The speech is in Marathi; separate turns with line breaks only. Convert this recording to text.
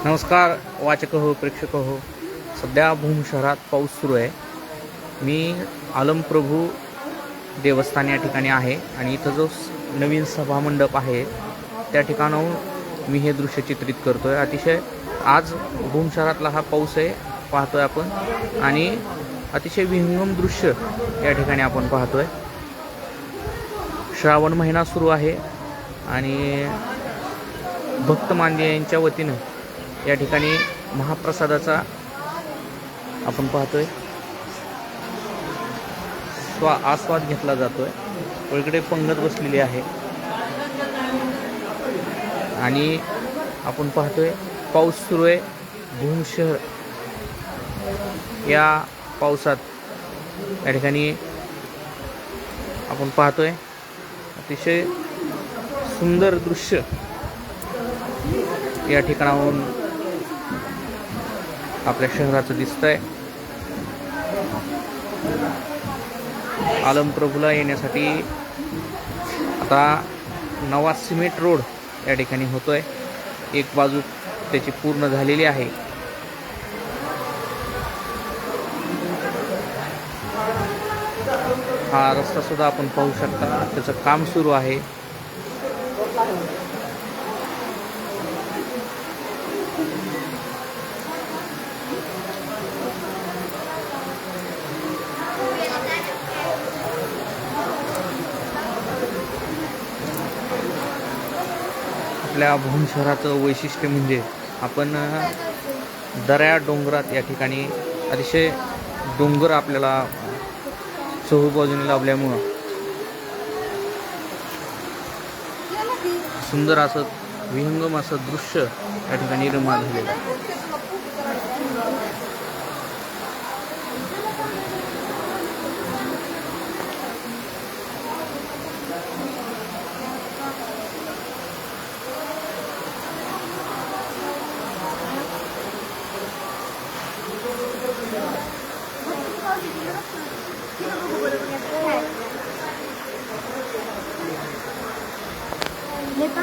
नमस्कार वाचक हो, प्रेक्षक हो. सध्या भूम शहरात पाऊस सुरू आहे. मी आलमप्रभू देवस्थान या ठिकाणी आहे आणि इथं जो नवीन सभामंडप आहे त्या ठिकाणाहून मी हे दृश्य चित्रित करतो आहे. अतिशय आज भूम शहरातला हा पाऊस आहे पाहतो आहे आपण आणि अतिशय विहंगम दृश्य या ठिकाणी आपण पाहतो आहे. श्रावण महिना सुरू आहे आणि भक्त मांदियांच्या वतीनं या ठिकाणी महाप्रसादाचा आपण पाहतोय आस्वाद घेतला जातोय. इकडे पंगत बसलेली आहे आणि आपण पाहतोय पाऊस सुरू आहे. भूम शहर या पावसात या ठिकाणी आपण पाहतोय अतिशय सुंदर दृश्य या ठिकाणाहून आपल्या शहराचं दिसतंय. आलमप्रभूला येण्यासाठी आता नवा सिमेंट रोड या ठिकाणी होतोय. एक बाजू त्याची पूर्ण झालेली आहे. हा रस्ता सुद्धा आपण पाहू शकता त्याचं काम सुरू आहे. आपल्या भूम शहराचं वैशिष्ट्य म्हणजे आपण दऱ्या डोंगरात या ठिकाणी अतिशय डोंगर आपल्याला चहूबाजूने लाभल्यामुळं सुंदर असं विहंगम असं दृश्य या ठिकाणी निर्माण झालेलं आहे.
लेता